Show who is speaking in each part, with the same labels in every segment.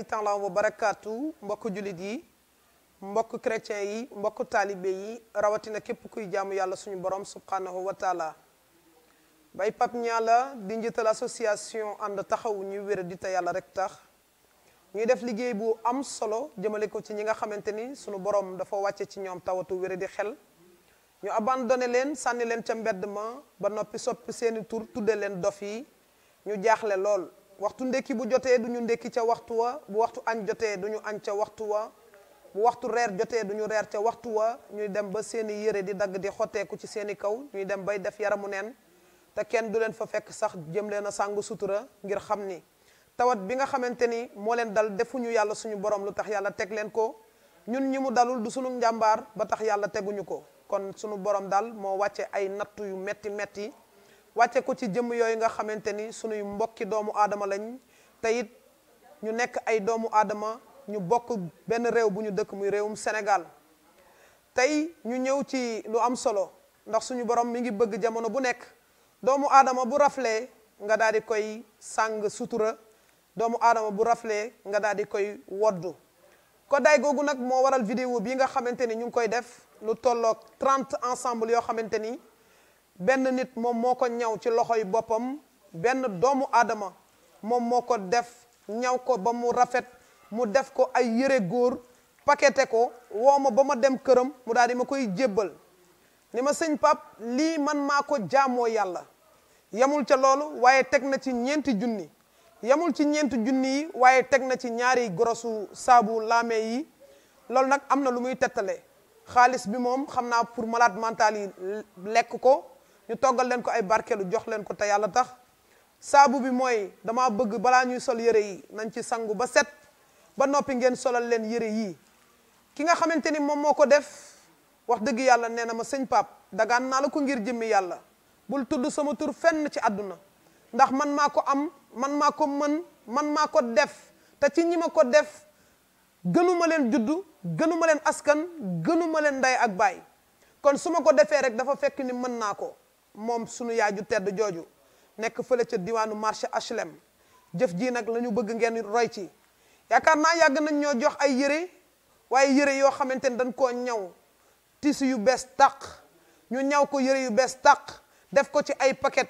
Speaker 1: taala wa barakaatu mbokk julit yi mbokk chrétien yi mbokk talibé yi rawatina képp kuy jaamu yàlla suñu borom subhanahu wa taala bay pap ñaala di njiital association ànd taxawu ñu wér di te yàlla rek tax ñuy def liggéey bu am solo jëmale ko ci ñi nga xamanteni suñu borom dafa wàcce ci ñoom tawatu wér di xel ñu abandonné leen sànni leen ca mbedd ma ba noppi soppi seeni tur tudde leen dof yi ñu jaaxle lool waxtu ndekki bu jotee duñu ndekki ca waxtu wa bu waxtu añ jotee duñu añ ca waxtu wa bu waxtu reer jotee duñu reer ca waxtu wa ñuy dem ba seeni yére di dagg di xotteeku ci seeni kaw ñuy dem bay def yaramu neen te kenn du leen fa fekk sax jëm leen a sàngu sutura ngir xam ni tawat bi nga xamante ni moo leen dal defuñu yàlla suñu borom lu tax yàlla teg leen ko ñun ñi mu dalul du sunu njàmbaar ba tax yàlla teguñu ko kon sunu borom dal moo wàcce ay nattu yu metti metti wàcce ko ci jëm yooyu nga xamante ni sunuy mbokki doomu aadama lañ te it ñu nekk ay doomu aadama ñu bokk benn réew bu ñu dëkk muy réewum Sénégal tey ñu ñëw ci lu am solo ndax suñu borom mi ngi bëgg jamono bu nekk doomu aadama bu raflee nga daal di koy sàng sutura doomu aadama bu raflee nga daal di koy woddu ko day googu nag moo waral vidéo bii nga xamante ni ñu ngi koy def lu tolloog 30 ensemble yoo xamante ni benn nit moom moo ko ñaw ci loxoy boppam benn doomu aadama moom moo ko def ñaw ko ba mu rafet mu def ko ay yére góor pakete ko woo ma ba ma dem këram mu daal di ma koy jébbal ni ma sëñ Pap lii man maa ko jaamoo yàlla yamul ca loolu waaye teg na ci 4 junni yamul ci 4 junni yi waaye teg na ci ñaari gorosu saabu laame yi loolu nag am na lu muy tettale xaalis bi moom xam naa pour malade mental yi lekk ko ñu toggal leen ko ay barkelu jox leen ko te yàlla tax saabu bi mooy dama bëgg balaa ñuy sol yére yi nañ ci sangu ba set ba noppi ngeen solal leen yére yii ki nga xamante ni moom moo ko def wax dëgg yàlla nee na ma sëñ Pap dagaan naa la ko ngir jëmmi yàlla bul tudd sama tur fenn ci àdduna ndax man maa ko am man maa ko mën man maa ko def te ci ñi ma ko def gënuma leen juddu gënuma leen askan gënuma leen nday ak baay kon su ma ko defee rek dafa fekk ni mën naa ko moom sunu yaay ju tedd jooju nekk fële ca diwaanu marché HLM jëf ji nag la ñu bëgg ngeen roy ci yaakaar naa yàgg nañ ñoo jox ay yére waaye yére yoo xamante ni dañ koo ñaw tissu yu bees tàq ñu ñaw ko yére yu bees tàq def ko ci ay paquet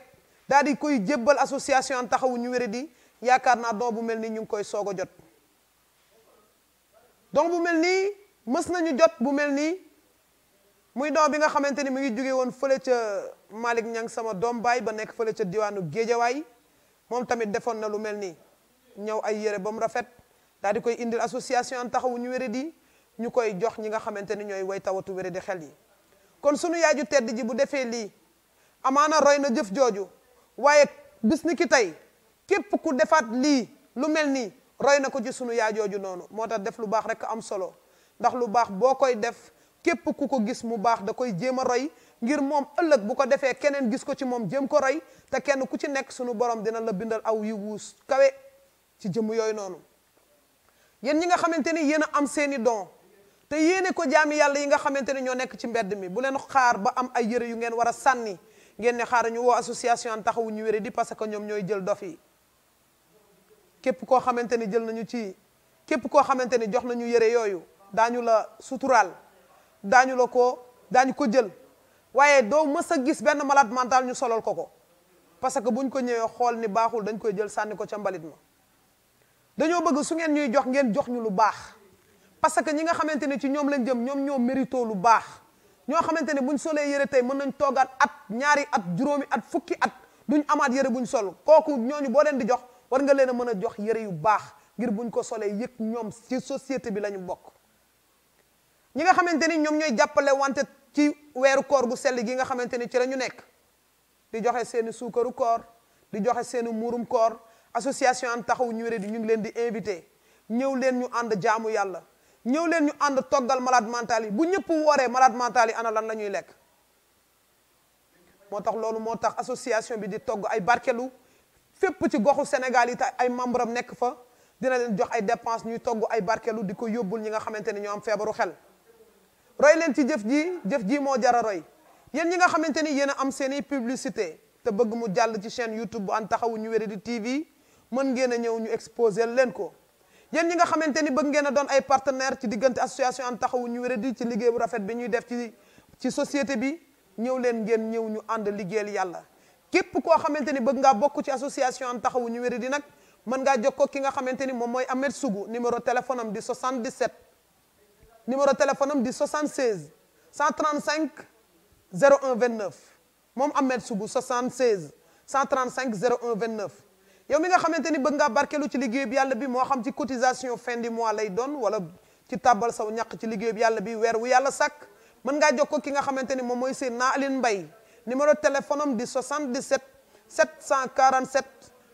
Speaker 1: daal di koy jébbal association taxawu ñu wére di yaakaar naa don bu mel nii ñu ngi koy soog a jot donc bu mel nii mës nañu jot bu mel nii muy doom bi nga xamante ni mu ngi jóge woon fële ca Malick Niang sama doom baay ba nekk fële ca diwaanu Géejawaay moom tamit defoon na lu mel nii ñëw ay yére ba mu rafet daal di koy indil association taxawu ñu wére di ñu koy jox ñi nga xamante ni ñooy way tawatu wére di xel yi kon sunu yaay ju tedd ji bu defee lii amaana roy na jëf jooju waaye bis ni ki tey képp ku defaat lii lu mel nii roy na ko ci sunu yaay jooju noonu moo tax def lu baax rek am solo ndax lu baax boo koy def képp ku ko gis mu baax da koy jéem a roy ngir moom ëllëg bu ko defee keneen gis ko ci moom jéem ko roy te kenn ku ci nekk sunu borom dina la bindal aw yi wuus kawe ci jëmm yooyu noonu yéen ñi nga xamante ni yéen a am seeni don te yéene ko jaami yàlla yi nga xamante ni ñoo nekk ci mbedd mi bu leen xaar ba am ay yëre yu ngeen war a sànni ngeen ne xaar ñu woo association taxawu ñu wére di parce que ñoom ñooy jël dof yi képp koo xamante ni jël nañu ci képp koo xamante ni jox nañu yëre yooyu daañu la suturaal daañu ko jël waaye doo mës a gis benn malade mental ñu solal ko ko parce que buñ ko ñëwee xool ni baaxul dañ koy jël sànni ko ca mbalit ma dañoo bëgg su ngeen ñuy jox ngeen jox ñu lu baax parce que ñi nga xamante ni ci ñoom lañ jëm ñoom ñoo mérito lu baax ñoo xamante ni buñ solee yëre tey mën nañ toogaat at ñaari at juróomi at fukki at duñ amaat yëre buñ sol kooku ñooñu boo leen di jox war nga leen a mën a jox yëre yu baax ngir buñ ko solee yëg ñoom ci société bi lañu bokk ñi nga xamante ni ñoom ñooy jàppale wante ci weeru koor gu sell gi nga xamante ni ci la ñu nekk di joxe seeni suukaru koor di joxe seeni muurum koor association taxawu ñu wére di ñu ngi leen di invité ñëw leen ñu ànd jaamu yàlla ñëw leen ñu ànd toggal malade mental yi bu ñëpp wooree malade mental yi ana lan la ñuy lekk. moo tax loolu moo tax association bi di togg ay barkelu fépp ci goxu Sénégal yi te ay membre am nekk fa dina leen jox ay dépenses ñuy togg ay barkelu di ko yóbbul ñi nga xamante ni ñoo am feebaru xel. roy leen ci jëf ji moo jara roy yéen ñi nga xamante ni yéen a am seeni publicité te bëgg mu jàll ci chaîne YouTube bu Hann Taxawu ñu Wéradi TV mën ngeen a ñëw ñu exposé leen ko. yéen ñi nga xamante ni bëgg ngeen a doon ay partenaire ci diggante association Hann Taxawu ñu Wéradi ci liggéey bu rafet bi ñuy def ci société bi ñëw leen ngeen ñëw ñu ànd liggéeyal yàlla. képp koo xamante ni bëgg ngaa bokk ci association Hann Taxawu ñu Wéradi nag mën ngaa jokkoo ki nga xamante ni moom mooy Ahmed Sougou numéro téléphone am di 77 numéro téléphone am di 76 135 01 29 moom Ahmed Sougou 76 135 01 29. yow mi nga xamante ni bëgg ngaa barkeelu ci liggéey bi yàlla bi moo xam ci cotisation fin du mois lay doon wala ci tàbbal saw ñàq ci liggéey bi yàlla bi weer wu yàlla sàkk mën ngaa jokkoo ki nga xamante ni moom mooy Seydina Aline Mbaye numéro téléphone am di 77 747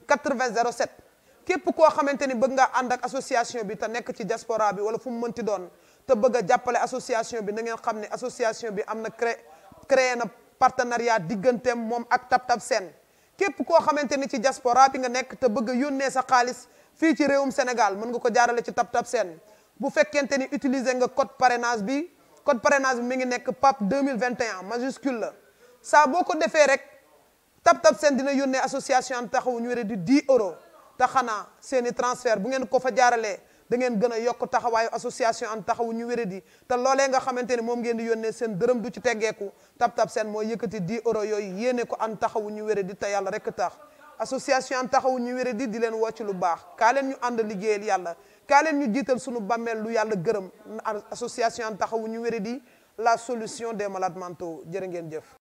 Speaker 1: 80 07. képp koo xamante ni bëgg ngaa ànd ak association bi te nekk ci diaspora bi wala fu mu mënti doon te bëgg a jàppale association bi na ngeen xam ne association bi am na créé na partenariat digganteem moom ak Tab Tab Seen. képp koo xamante ni ci diaspora bi nga nekk te bëgg a yónnee sa xaalis fii ci réewum Sénégal mën nga ko jaarale ci Tab Tab Seen bu fekkente ni utiliser nga code parrainage bi mi ngi nekk PAP 2021 majuscule la saa boo ko defee rek Tab Tab Seen dina yónnee association Hann Taxawu ñu Wéradi 10 euros te xanaa seeni transfert bu ngeen ko fa jaaralee da ngeen gën a yokk taxawaayu association Hann Taxawu ñu Wéradi te loolee nga xamante ni moom ngeen di yónnee seen dërëm du ci teggeeku Tab Tab Seen mooy yëkkati 10 euros yooyu yéene ko Hann Taxawu ñu Wéradi te yàlla rek tax association Hann Taxawu ñu Wéradi di leen woo ci lu baax kaa leen ñu ànd liggéeyal yàlla kaa leen ñu jiital suñu bàmmeel lu yàlla gërëm association Hann Taxawu ñu Wéradi la solution des malades mentaux jërë ngeen jëf.